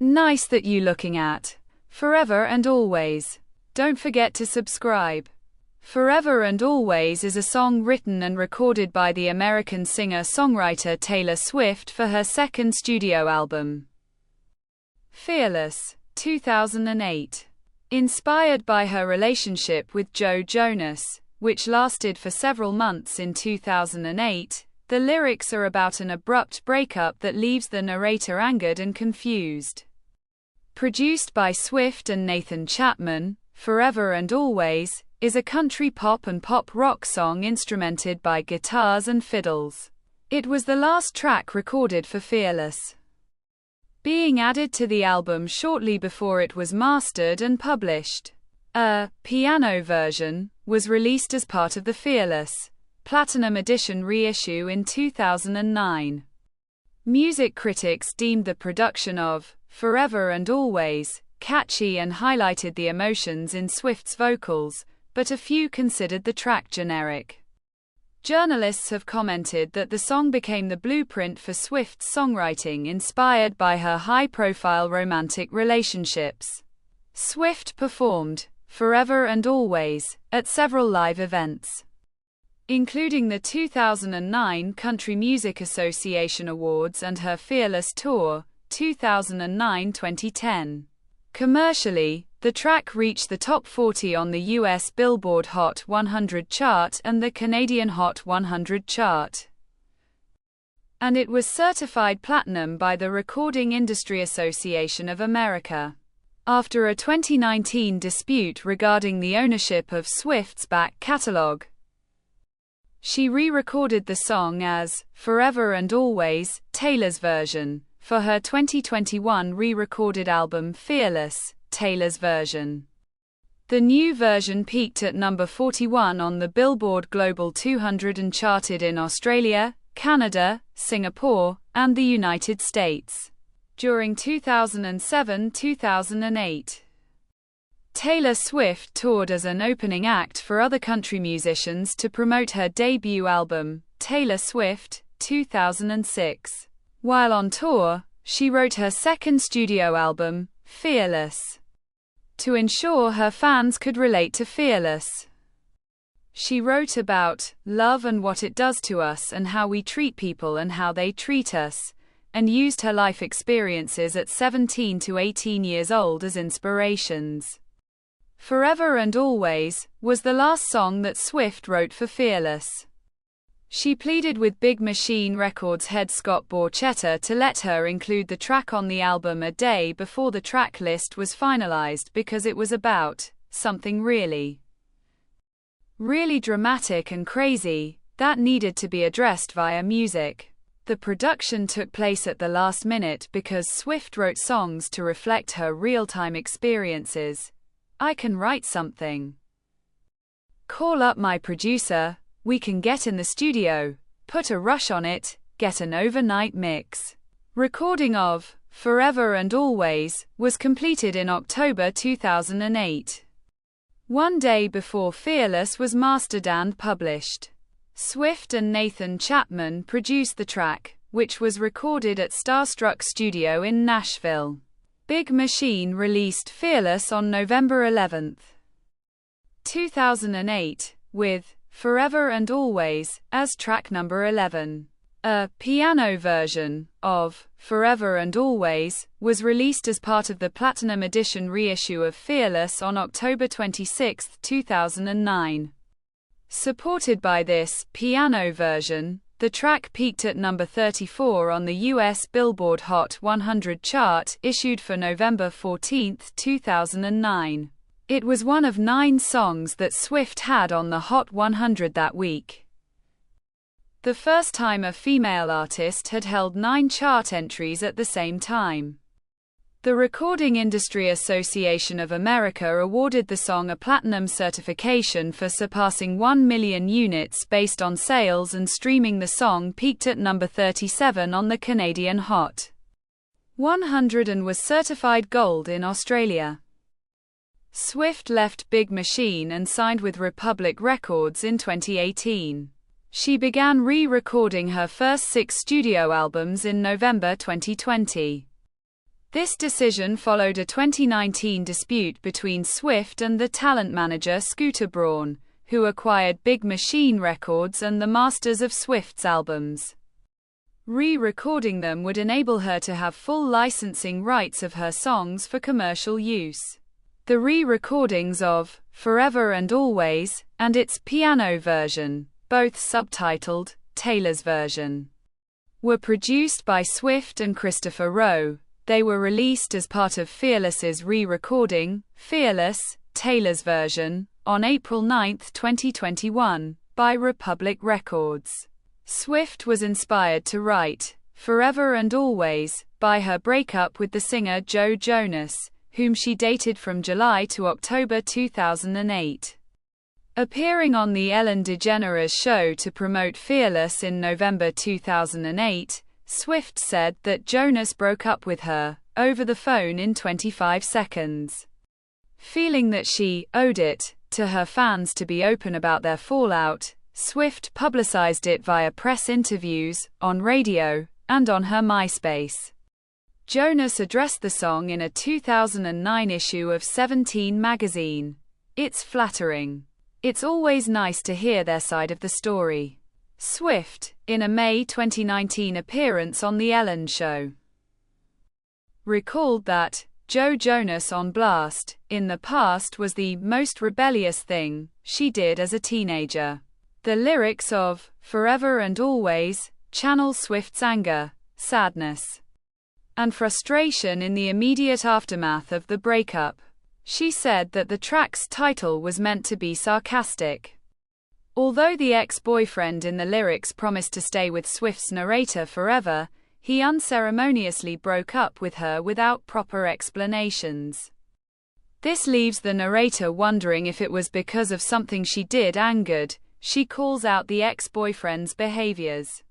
Nice that you looking at. Forever and Always. Don't forget to subscribe. Forever and Always is a song written and recorded by the American singer-songwriter Taylor Swift for her second studio album, Fearless, 2008. Inspired by her relationship with Joe Jonas, which lasted for several months in 2008, the lyrics are about an abrupt breakup that leaves the narrator angered and confused. Produced by Swift and Nathan Chapman, Forever and Always is a country pop and pop rock song instrumented by guitars and fiddles. It was the last track recorded for Fearless, being added to the album shortly before it was mastered and published. A piano version was released as part of the Fearless Platinum Edition reissue in 2009. Music critics deemed the production of Forever and Always catchy and highlighted the emotions in Swift's vocals, but a few considered the track generic. Journalists have commented that the song became the blueprint for Swift's songwriting, inspired by her high-profile romantic relationships. Swift performed Forever and Always at several live events, including the 2009 Country Music Association Awards and her Fearless Tour, 2009-2010. Commercially, the track reached the top 40 on the US Billboard Hot 100 chart and the Canadian Hot 100 chart, and it was certified platinum by the Recording Industry Association of America. After a 2019 dispute regarding the ownership of Swift's back catalog, she re-recorded the song as Forever and Always, Taylor's version, for her 2021 re-recorded album Fearless, Taylor's version. The new version peaked at number 41 on the Billboard Global 200 and charted in Australia, Canada, Singapore, and the United States during 2007-2008. Taylor Swift toured as an opening act for other country musicians to promote her debut album, Taylor Swift, 2006. While on tour, she wrote her second studio album, Fearless, to ensure her fans could relate to Fearless. She wrote about love and what it does to us and how we treat people and how they treat us, and used her life experiences at 17 to 18 years old as inspirations. Forever and Always was the last song that Swift wrote for Fearless. She pleaded with Big Machine Records head Scott Borchetta to let her include the track on the album a day before the track list was finalized because it was about something really dramatic and crazy that needed to be addressed via music. The production took place at the last minute because Swift wrote songs to reflect her real-time experiences. I can write something. Call up my producer. We can get in the studio, put a rush on it, get an overnight mix. Recording of Forever and Always was completed in October 2008, one day before Fearless was mastered and published. Swift and Nathan Chapman produced the track, which was recorded at Starstruck Studio in Nashville. Big Machine released Fearless on November 11, 2008, with Forever and Always as track number 11. A piano version of Forever and Always was released as part of the Platinum Edition reissue of Fearless on October 26, 2009. Supported by this piano version, the track peaked at number 34 on the US Billboard Hot 100 chart, issued for November 14, 2009. It was one of 9 songs that Swift had on the Hot 100 that week, the first time a female artist had held 9 chart entries at the same time. The Recording Industry Association of America awarded the song a platinum certification for surpassing 1 million units based on sales, and streaming the song peaked at number 37 on the Canadian Hot 100 and was certified gold in Australia. Swift left Big Machine and signed with Republic Records in 2018. She began re-recording her first 6 studio albums in November 2020. This decision followed a 2019 dispute between Swift and the talent manager Scooter Braun, who acquired Big Machine Records and the masters of Swift's albums. Re-recording them would enable her to have full licensing rights of her songs for commercial use. The re-recordings of Forever and Always and its piano version, both subtitled Taylor's Version, were produced by Swift and Christopher Rowe. They were released as part of Fearless's re-recording, Fearless, Taylor's Version, on April 9, 2021, by Republic Records. Swift was inspired to write Forever and Always by her breakup with the singer Joe Jonas, whom she dated from July to October 2008. Appearing on the Ellen DeGeneres show to promote Fearless in November 2008, Swift said that Jonas broke up with her over the phone in 25 seconds. Feeling that she owed it to her fans to be open about their fallout, Swift publicized it via press interviews, on radio, and on her MySpace. Jonas addressed the song in a 2009 issue of 17 magazine. "It's flattering. It's always nice to hear their side of the story." Swift, in a May 2019 appearance on The Ellen Show, recalled that Joe Jonas on Blast, in the past, was the most rebellious thing she did as a teenager. The lyrics of Forever and Always channel Swift's anger, sadness, and frustration in the immediate aftermath of the breakup. She said that the track's title was meant to be sarcastic. Although the ex-boyfriend in the lyrics promised to stay with Swift's narrator forever, he unceremoniously broke up with her without proper explanations. This leaves the narrator wondering if it was because of something she did angered. She calls out the ex-boyfriend's behaviors,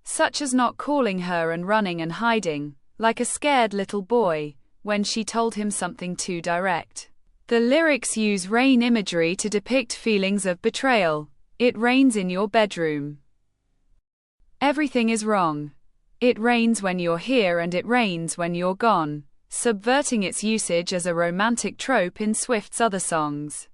such as not calling her and running and hiding, like a scared little boy, when she told him something too direct. The lyrics use rain imagery to depict feelings of betrayal. It rains in your bedroom. Everything is wrong. It rains when you're here and it rains when you're gone, subverting its usage as a romantic trope in Swift's other songs.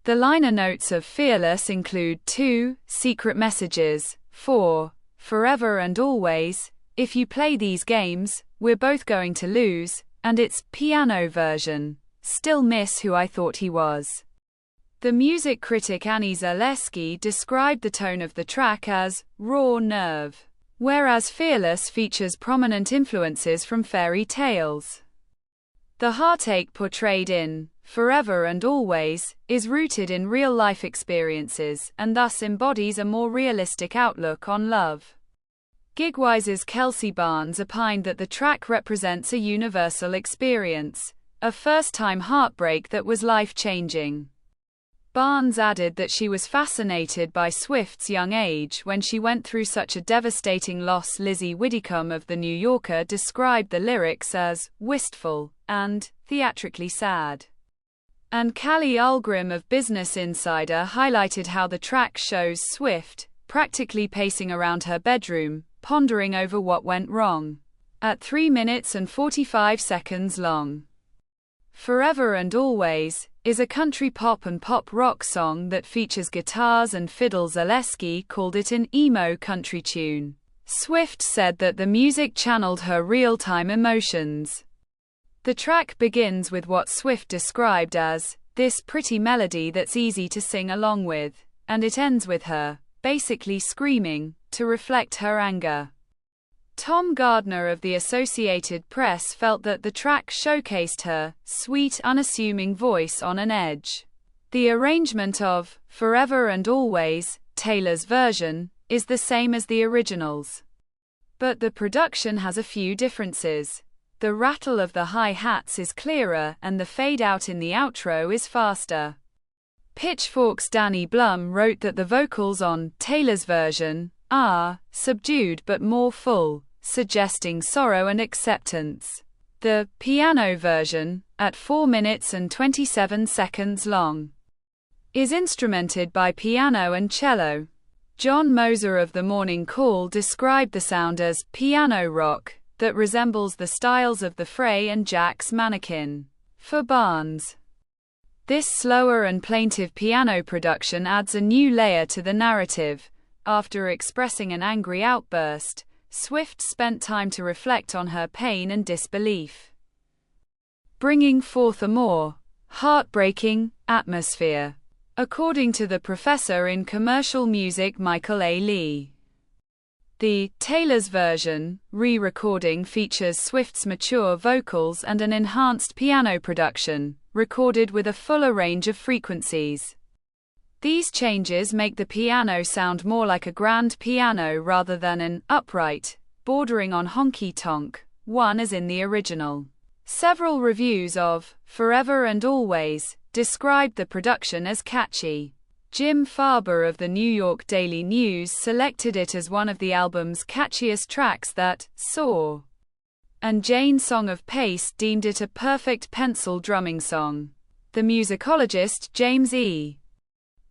The liner notes of Fearless include 2 secret messages, 4, Forever and Always, if you play these games, we're both going to lose, and its piano version, Still Miss Who I Thought He Was. The music critic Annie Zaleski described the tone of the track as raw nerve, whereas Fearless features prominent influences from fairy tales. The heartache portrayed in Forever and Always is rooted in real-life experiences and thus embodies a more realistic outlook on love. Gigwise's Kelsey Barnes opined that the track represents a universal experience, a first-time heartbreak that was life-changing. Barnes added that she was fascinated by Swift's young age when she went through such a devastating loss. Lizzie Widdicombe of The New Yorker described the lyrics as wistful and theatrically sad. And Callie Ulgrim of Business Insider highlighted how the track shows Swift practically pacing around her bedroom, pondering over what went wrong. At 3 minutes and 45 seconds long, Forever and Always is a country pop and pop rock song that features guitars and fiddle. Zaleski called it an emo country tune. Swift said that the music channeled her real-time emotions. The track begins with what Swift described as this pretty melody that's easy to sing along with, and it ends with her basically screaming to reflect her anger. Tom Gardner of the Associated Press felt that the track showcased her sweet, unassuming voice on an edge. The arrangement of Forever and Always, Taylor's version, is the same as the originals, but the production has a few differences. The rattle of the hi-hats is clearer and the fade-out in the outro is faster. Pitchfork's Danny Blum wrote that the vocals on Taylor's version are subdued but more full, suggesting sorrow and acceptance. The piano version, at 4 minutes and 27 seconds long, is instrumented by piano and cello. John Moser of The Morning Call described the sound as piano rock, that resembles the styles of the Frey and Jack's Mannequin. For Barnes, this slower and plaintive piano production adds a new layer to the narrative. After expressing an angry outburst, Swift spent time to reflect on her pain and disbelief, bringing forth a more heartbreaking atmosphere. According to the professor in commercial music Michael A. Lee, the Taylor's version re-recording features Swift's mature vocals and an enhanced piano production, recorded with a fuller range of frequencies. These changes make the piano sound more like a grand piano rather than an upright, bordering on honky-tonk one as in the original. Several reviews of Forever and Always described the production as catchy. Jim Farber of the New York Daily News selected it as one of the album's catchiest tracks that soar, and Jane Song of Pace deemed it a perfect pencil drumming song. The musicologist James E.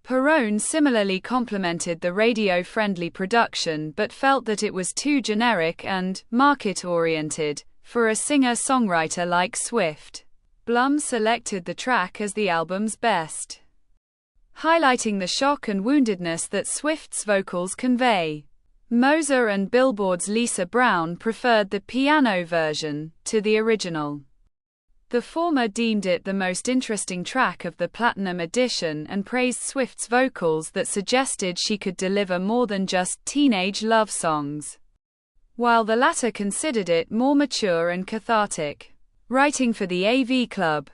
Perrone similarly complimented the radio-friendly production but felt that it was too generic and market-oriented for a singer-songwriter like Swift. Blum selected the track as the album's best, highlighting the shock and woundedness that Swift's vocals convey. Moser and Billboard's Lisa Brown preferred the piano version to the original. The former deemed it the most interesting track of the Platinum Edition and praised Swift's vocals that suggested she could deliver more than just teenage love songs, while the latter considered it more mature and cathartic. Writing for the AV Club,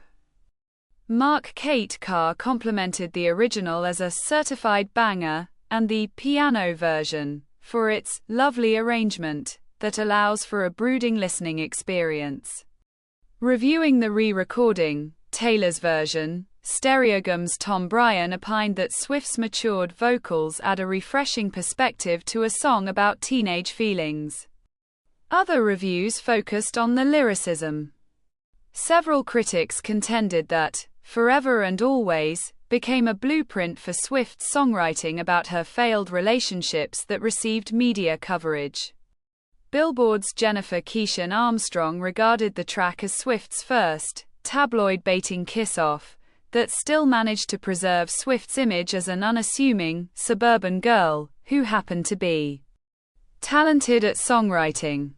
Mark Kate Carr complimented the original as a certified banger, and the piano version for its lovely arrangement that allows for a brooding listening experience. Reviewing the re-recording, Taylor's version, Stereogram's Tom Bryan opined that Swift's matured vocals add a refreshing perspective to a song about teenage feelings. Other reviews focused on the lyricism. Several critics contended that Forever and Always became a blueprint for Swift's songwriting about her failed relationships that received media coverage. Billboard's Jennifer Keishan Armstrong regarded the track as Swift's first tabloid-baiting kiss-off that still managed to preserve Swift's image as an unassuming, suburban girl who happened to be talented at songwriting.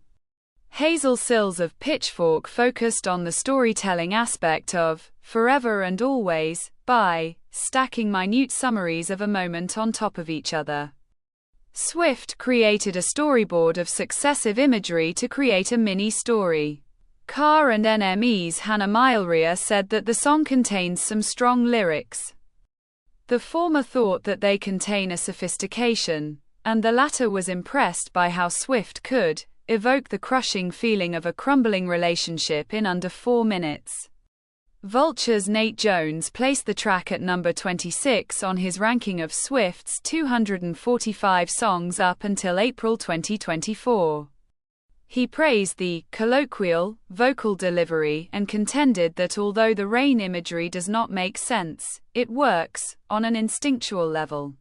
Hazel Sills of Pitchfork focused on the storytelling aspect of Forever and Always by stacking minute summaries of a moment on top of each other. Swift created a storyboard of successive imagery to create a mini-story. Carr and NME's Hannah Mylrea said that the song contains some strong lyrics. The former thought that they contain a sophistication, and the latter was impressed by how Swift could evoke the crushing feeling of a crumbling relationship in under 4 minutes. Vulture's Nate Jones placed the track at number 26 on his ranking of Swift's 245 songs up until April 2024. He praised the colloquial vocal delivery and contended that although the rain imagery does not make sense, it works on an instinctual level.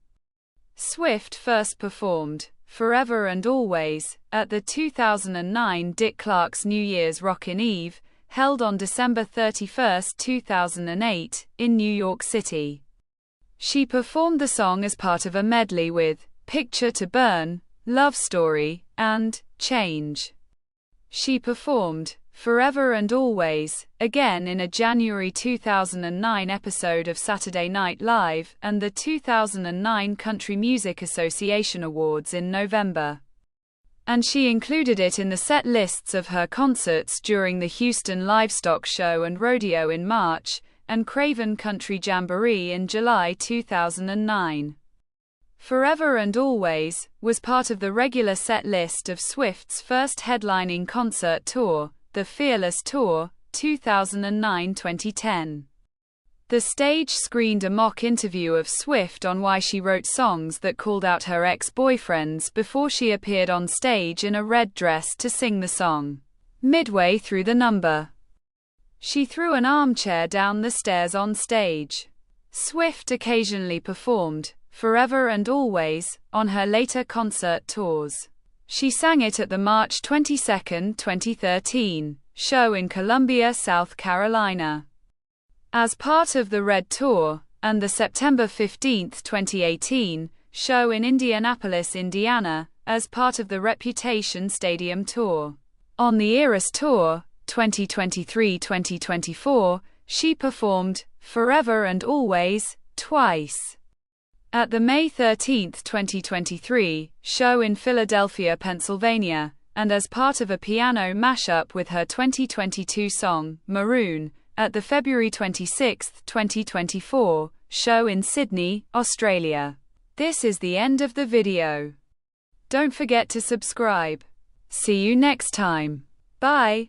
Swift first performed Forever and Always at the 2009 Dick Clark's New Year's Rockin' Eve, held on December 31, 2008, in New York City. She performed the song as part of a medley with Picture to Burn, Love Story, and Change. She performed Forever and Always again in a January 2009 episode of Saturday Night Live and the 2009 Country Music Association Awards in November. And she included it in the set lists of her concerts during the Houston Livestock Show and Rodeo in March, and Craven Country Jamboree in July 2009. Forever and Always was part of the regular set list of Swift's first headlining concert tour, the Fearless Tour, 2009-2010. The stage screened a mock interview of Swift on why she wrote songs that called out her ex-boyfriends before she appeared on stage in a red dress to sing the song. Midway through the number, she threw an armchair down the stairs on stage. Swift occasionally performed Forever and Always on her later concert tours. She sang it at the March 22, 2013, show in Columbia, South Carolina, as part of the Red Tour, and the September 15, 2018, show in Indianapolis, Indiana, as part of the Reputation Stadium Tour. On the Eras Tour, 2023-2024, she performed Forever and Always twice at the May 13, 2023, show in Philadelphia, Pennsylvania, and as part of a piano mashup with her 2022 song, Maroon, at the February 26, 2024, show in Sydney, Australia. This is the end of the video. Don't forget to subscribe. See you next time. Bye.